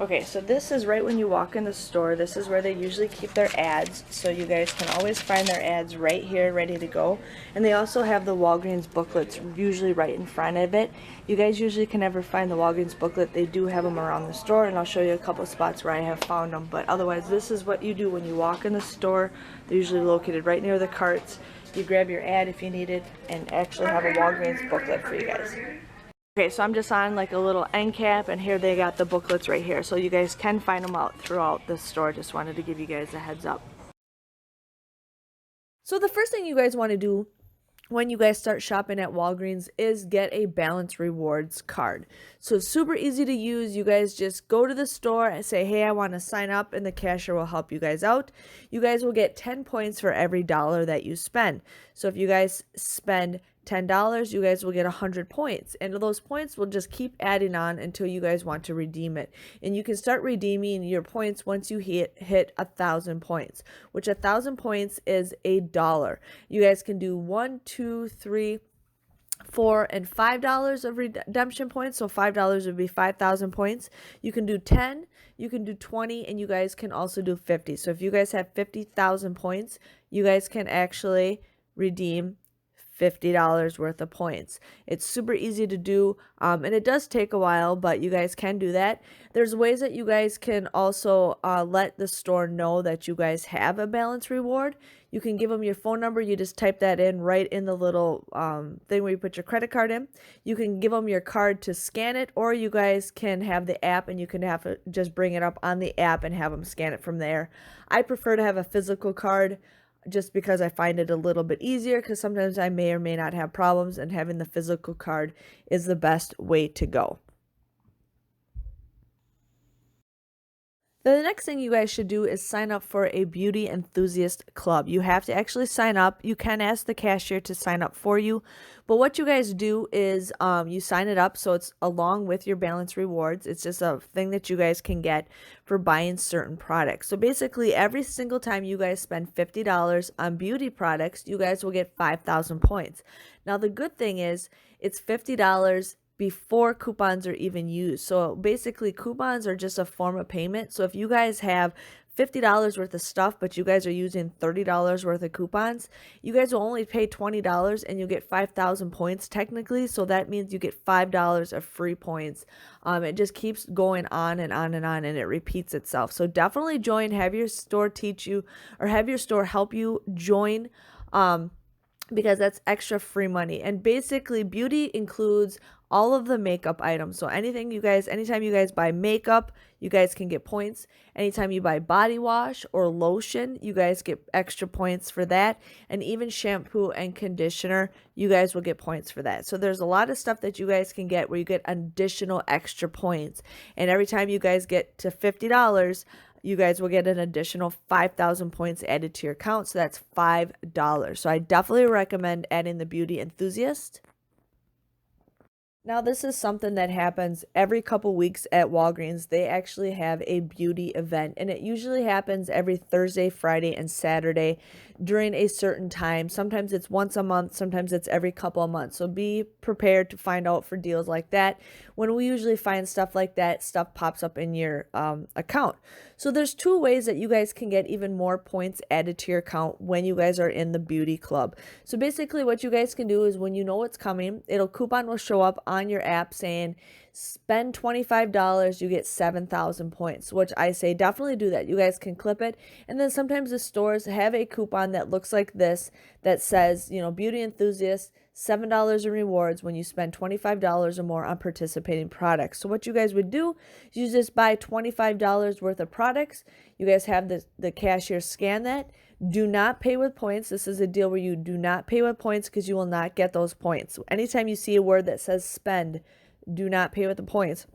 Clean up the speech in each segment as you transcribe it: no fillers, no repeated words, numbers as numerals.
Okay, so this is right when you walk in the store. This is where they usually keep their ads, so you guys can always find their ads right here ready to go. And they also have the Walgreens booklets usually right in front of it. You guys usually can never find the Walgreens booklet. They do have them around the store, and I'll show you a couple spots where I have found them. But otherwise, this is what you do when you walk in the store. They're usually located right near the carts. You grab your ad if you need it and actually have a Walgreens booklet for you guys. Okay, so I'm just on like a little end cap, and here they got the booklets right here. So you guys can find them out throughout the store. Just wanted to give you guys a heads up. So the first thing you guys want to do when you guys start shopping at Walgreens is get a Balance Rewards card. So it's super easy to use. You guys just go to the store and say, hey, I want to sign up, and the cashier will help you guys out. You guys will get 10 points for every dollar that you spend. So if you guys spend $10, you guys will get 100 points, and those points will just keep adding on until you guys want to redeem it. And you can start redeeming your points once you hit 1,000 points, which 1,000 points is $1. You guys can do $1, $2, $3, $4, and $5 of redemption points. So $5 would be 5,000 points. You can do 10, you can do 20, and you guys can also do 50. So if you guys have 50,000 points, you guys can actually redeem $50 worth of points. It's super easy to do, and it does take a while, but you guys can do that. There's ways that you guys can also let the store know that you guys have a balance reward. You can give them your phone number. You just type that in right in the little thing where you put your credit card in. You can give them your card to scan it, or you guys can have the app, and you can have to just bring it up on the app and have them scan it from there. I prefer to have a physical card, just because I find it a little bit easier, because sometimes I may or may not have problems, and having the physical card is the best way to go. The next thing you guys should do is sign up for a beauty enthusiast club. You have to actually sign up. You can ask the cashier to sign up for you, but what you guys do is you sign it up, so it's along with your balance rewards. It's just a thing that you guys can get for buying certain products. So basically, every single time you guys spend $50 on beauty products, you guys will get 5,000 points. Now the good thing is it's $50 before coupons are even used. So basically, coupons are just a form of payment. So if you guys have $50 worth of stuff, but you guys are using $30 worth of coupons, you guys will only pay $20 and you'll get 5,000 points technically. So that means you get $5 of free points. It just keeps going on and on and on, and it repeats itself. So definitely join, have your store teach you, or have your store help you join, because that's extra free money. And basically, beauty includes all of the makeup items. So anytime you guys buy makeup, you guys can get points. Anytime you buy body wash or lotion, you guys get extra points for that. And even shampoo and conditioner, you guys will get points for that. So there's a lot of stuff that you guys can get where you get additional extra points. And every time you guys get to $50, you guys will get an additional 5,000 points added to your account. So that's $5. So I definitely recommend adding the beauty enthusiast. Now, this is something that happens every couple weeks at Walgreens. They actually have a beauty event, and it usually happens every Thursday, Friday, and Saturday during a certain time. Sometimes it's once a month, sometimes it's every couple of months. So be prepared to find out for deals like that. When we usually find stuff like that, stuff pops up in your account. So there's two ways that you guys can get even more points added to your account when you guys are in the beauty club. So basically what you guys can do is, when you know what's coming, coupon will show up on your app saying spend $25, you get 7,000 points, which I say definitely do that. You guys can clip it. And then sometimes the stores have a coupon that looks like this that says, beauty enthusiast, $7 in rewards when you spend $25 or more on participating products. So what you guys would do is you just buy $25 worth of products. You guys have the cashier scan that. Do not pay with points. This is a deal where you do not pay with points, because you will not get those points. So anytime you see a word that says spend, do not pay with the points.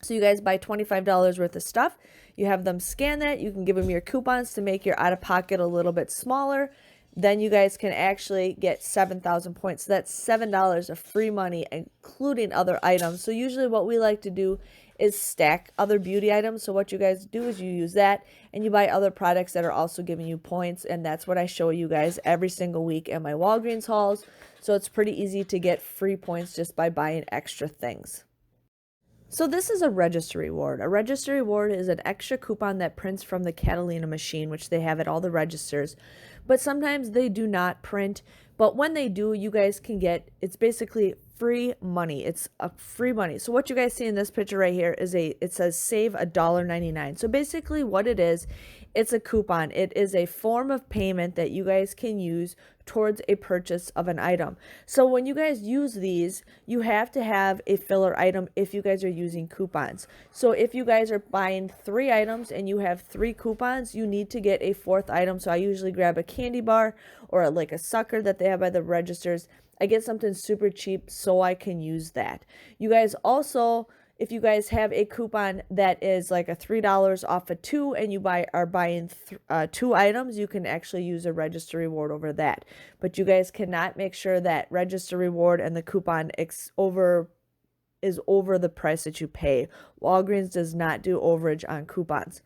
So you guys buy $25 worth of stuff. You have them scan that. You can give them your coupons to make your out-of-pocket a little bit smaller. Then you guys can actually get 7,000 points. So that's $7 of free money, including other items. So usually what we like to do is stack other beauty items. So what you guys do is you use that and you buy other products that are also giving you points. And that's what I show you guys every single week in my Walgreens hauls. So it's pretty easy to get free points just by buying extra things. So this is a register reward. A register reward is an extra coupon that prints from the Catalina machine, which they have at all the registers. But sometimes they do not print. But when they do, you guys can get, it's basically free money. It's a free money. So what you guys see in this picture right here is it says save $1.99. So basically what it is, it's a coupon. It is a form of payment that you guys can use towards a purchase of an item. So when you guys use these, you have to have a filler item if you guys are using coupons. So if you guys are buying 3 items and you have 3 coupons, you need to get a 4th item. So I usually grab a candy bar or like a sucker that they have by the registers. I get something super cheap so I can use that. You guys also, if you guys have a coupon that is like a $3 off of 2 and you are buying 2 items, you can actually use a register reward over that. But you guys cannot make sure that register reward and the coupon is over the price that you pay. Walgreens does not do overage on coupons.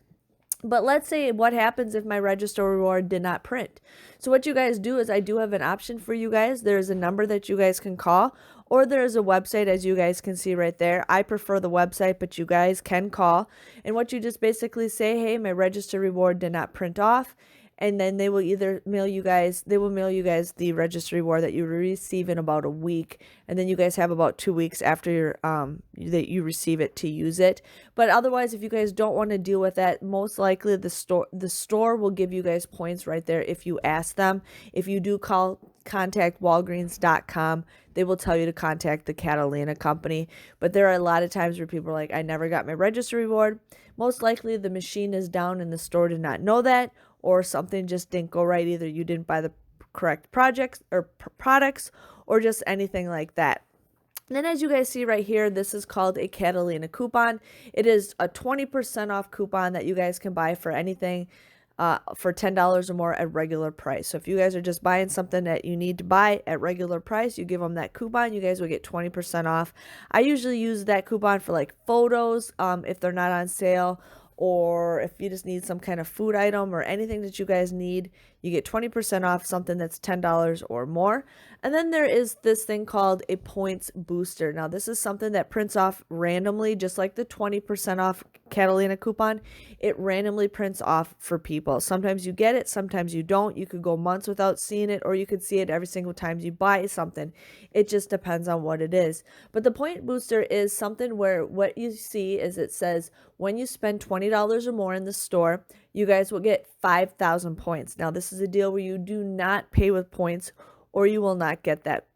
But let's say what happens if my register reward did not print. So what you guys do is I do have an option for you guys. There's a number that you guys can call, or there's a website as you guys can see right there. I prefer the website, but you guys can call. And what you just basically say, hey, my register reward did not print off. And then they will either mail you guys the register reward that you receive in about a week. And then you guys have about 2 weeks after that you receive it to use it. But otherwise, if you guys don't want to deal with that, most likely the store will give you guys points right there if you ask them. If you do contact Walgreens.com, they will tell you to contact the Catalina company. But there are a lot of times where people are like, I never got my register reward. Most likely the machine is down and the store did not know that, or something just didn't go right. Either you didn't buy the correct products or just anything like that. And then as you guys see right here, this is called a Catalina coupon. It is a 20% off coupon that you guys can buy for anything for $10 or more at regular price. So if you guys are just buying something that you need to buy at regular price, you give them that coupon, you guys will get 20% off. I usually use that coupon for like photos if they're not on sale, or if you just need some kind of food item or anything that you guys need, you get 20% off something that's $10 or more. And then there is this thing called a points booster. Now this is something that prints off randomly, just like the 20% off Catalina coupon. It randomly prints off for people. Sometimes you get it, sometimes you don't. You could go months without seeing it, or you could see it every single time you buy something. It just depends on what it is. But the point booster is something where what you see is it says when you spend $20 or more in the store, you guys will get 5,000 points. Now, this is a deal where you do not pay with points, or you will not get that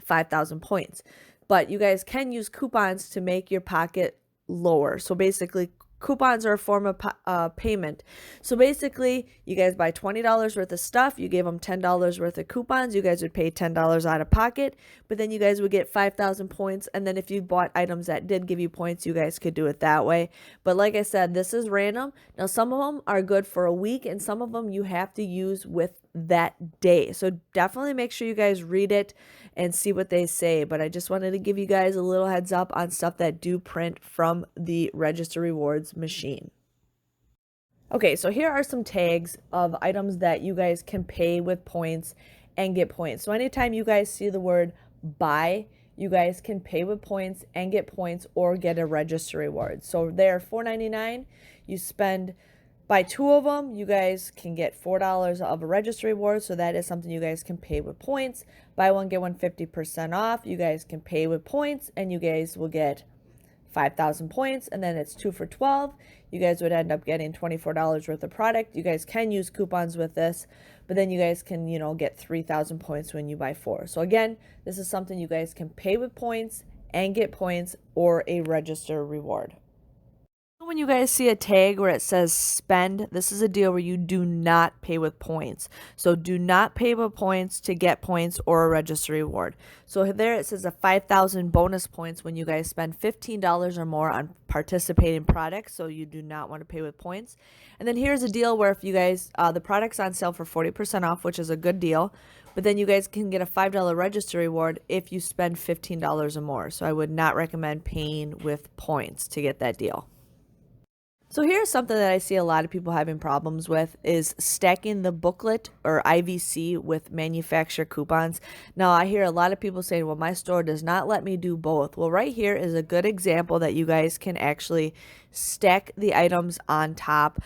5,000 points. But you guys can use coupons to make your pocket lower. So basically, coupons are a form of payment. So basically, you guys buy $20 worth of stuff, you gave them $10 worth of coupons, you guys would pay $10 out of pocket, but then you guys would get 5,000 points. And then if you bought items that did give you points, you guys could do it that way. But like I said, this is random. Now, some of them are good for a week, and some of them you have to use with that day. So definitely make sure you guys read it and see what they say. But I just wanted to give you guys a little heads up on stuff that do print from the register rewards machine. Okay, so here are some tags of items that you guys can pay with points and get points. So anytime you guys see the word buy, you guys can pay with points and get points or get a register reward. So they're $4.99. You buy 2 of them, you guys can get $4 of a register reward. So that is something you guys can pay with points. Buy one, get one 50% off. You guys can pay with points and you guys will get 5,000 points. And then it's 2 for $12. You guys would end up getting $24 worth of product. You guys can use coupons with this, but then you guys can, get 3,000 points when you buy 4. So again, this is something you guys can pay with points and get points or a register reward. When you guys see a tag where it says spend, this is a deal where you do not pay with points. So do not pay with points to get points or a register reward. So there it says a 5,000 bonus points when you guys spend $15 or more on participating products. So you do not want to pay with points. And then here's a deal where if you guys, the product's on sale for 40% off, which is a good deal. But then you guys can get a $5 register reward if you spend $15 or more. So I would not recommend paying with points to get that deal. So here's something that I see a lot of people having problems with is stacking the booklet or IVC with manufacturer coupons. Now I hear a lot of people saying, well, my store does not let me do both. Well, right here is a good example that you guys can actually stack the items on top.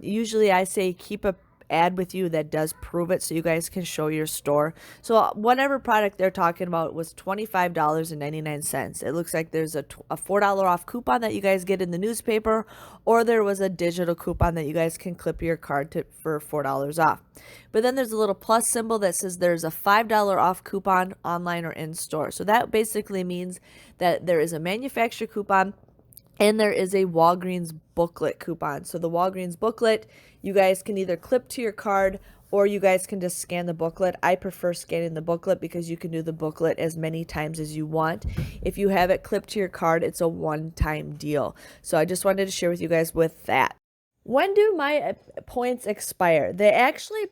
Usually I say keep a ad with you that does prove it so you guys can show your store. So whatever product they're talking about was $25.99. It looks like there's a $4 off coupon that you guys get in the newspaper, or there was a digital coupon that you guys can clip your card to for $4 off. But then there's a little plus symbol that says there's a $5 off coupon online or in store. So that basically means that there is a manufacturer coupon and there is a Walgreens booklet coupon. So the Walgreens booklet, you guys can either clip to your card or you guys can just scan the booklet. I prefer scanning the booklet because you can do the booklet as many times as you want. If you have it clipped to your card, it's a one-time deal. So I just wanted to share with you guys with that. When do my points expire? They actually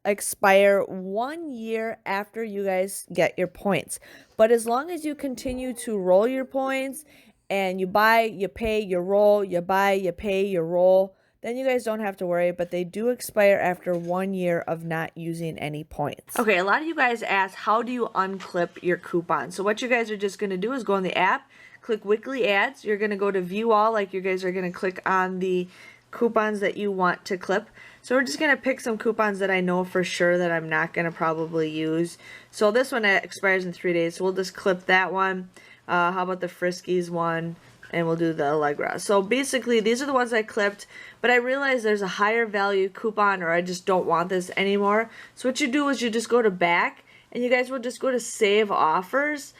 expire 1 year after you guys get your points. But as long as you continue to roll your points and you buy, you pay, you roll, you buy, you pay, you roll, then you guys don't have to worry, but they do expire after 1 year of not using any points. Okay, a lot of you guys ask, how do you unclip your coupon? So what you guys are just going to do is go in the app, click weekly ads. You're going to go to view all, like you guys are going to click on the coupons that you want to clip. So we're just going to pick some coupons that I know for sure that I'm not going to probably use. So this one expires in 3 days, so we'll just clip that one. How about the Friskies one? And we'll do the Allegra. So basically, these are the ones I clipped, but I realized there's a higher value coupon, or I just don't want this anymore. So what you do is you just go to back, and you guys will just go to save offers.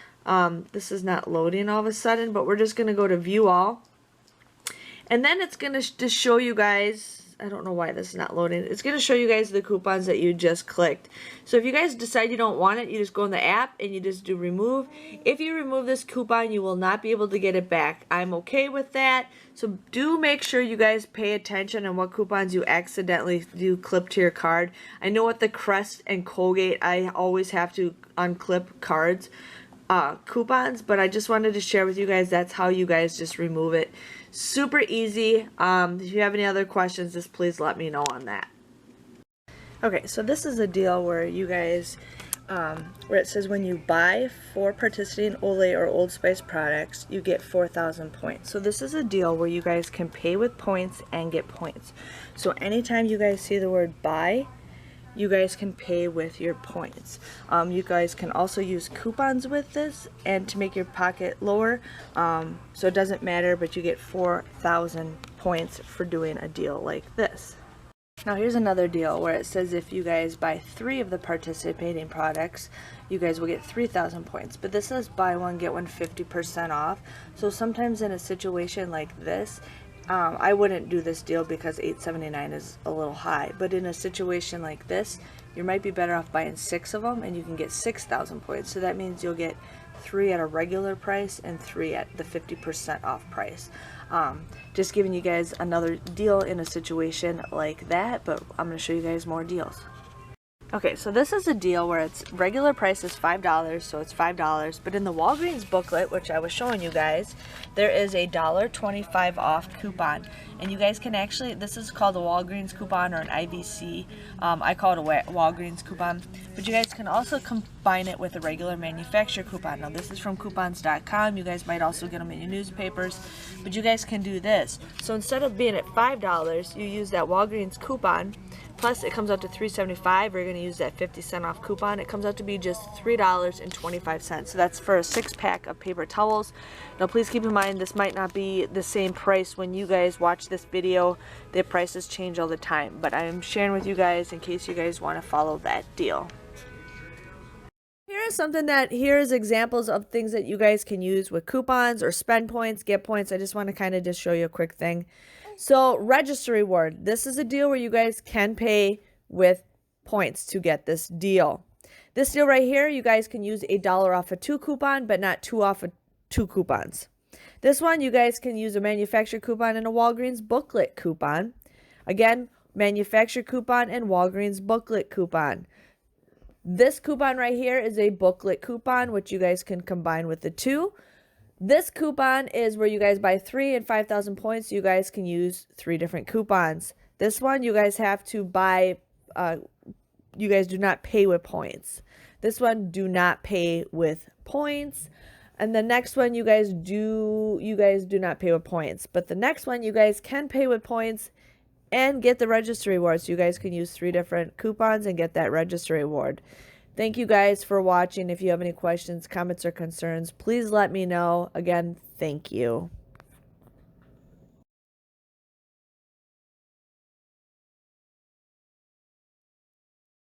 This is not loading all of a sudden, but we're just going to go to view all. And then it's going to just show you guys, I don't know why this is not loading. It's going to show you guys the coupons that you just clicked. So if you guys decide you don't want it, you just go in the app and you just do remove. If you remove this coupon, you will not be able to get it back. I'm okay with that. So do make sure you guys pay attention on what coupons you accidentally do clip to your card. I know with the Crest and Colgate, I always have to unclip cards. Coupons, but I just wanted to share with you guys that's how you guys just remove it. Super easy. If you have any other questions, just please let me know on that. Okay, so this is a deal where you guys, where it says when you buy 4 participating Olay or Old Spice products, you get 4,000 points. So this is a deal where you guys can pay with points and get points. So anytime you guys see the word buy, you guys can pay with your points. You guys can also use coupons with this and to make your pocket lower, so it doesn't matter, but you get 4,000 points for doing a deal like this. Now here's another deal where it says if you guys buy 3 of the participating products, you guys will get 3,000 points. But this says buy one get one 50% off. So sometimes in a situation like this, I wouldn't do this deal because $8.79 is a little high, but in a situation like this, you might be better off buying 6 of them and you can get 6,000 points. So that means you'll get 3 at a regular price and 3 at the 50% off price. Just giving you guys another deal in a situation like that, but I'm going to show you guys more deals. Okay, so this is a deal where its regular price is $5, so it's $5, but in the Walgreens booklet, which I was showing you guys, there is a $1.25 off coupon, and you guys can actually, this is called a Walgreens coupon or an IVC. I call it a Walgreens coupon, but you guys can also combine it with a regular manufacturer coupon. Now this is from coupons.com. You guys might also get them in your newspapers, but you guys can do this. So instead of being at $5, you use that Walgreens coupon. Plus, it comes out to $3.75. We're going to use that 50% off coupon. It comes out to be just $3.25. So that's for a 6-pack of paper towels. Now, please keep in mind, this might not be the same price when you guys watch this video. The prices change all the time. But I am sharing with you guys in case you guys want to follow that deal. Here's something here's examples of things that you guys can use with coupons or spend points, get points. I just want to kind of just show you a quick thing. So register reward. This is a deal where you guys can pay with points to get this deal. This deal right here, you guys can use a $1 off a 2 coupon, but not 2 off of 2 coupons. This one, you guys can use a manufacturer coupon and a Walgreens booklet coupon. Again, manufacturer coupon and Walgreens booklet coupon. This coupon right here is a booklet coupon, which you guys can combine with the 2. This coupon is where you guys buy 3 and 5,000 points. You guys can use 3 different coupons. This one, you guys have to buy, you guys do not pay with points. This one, do not pay with points. And the next one, you guys do not pay with points. But the next one, you guys can pay with points and get the registry reward. So you guys can use 3 different coupons and get that registry reward. Thank you guys for watching. If you have any questions, comments, or concerns, please let me know. Again, thank you.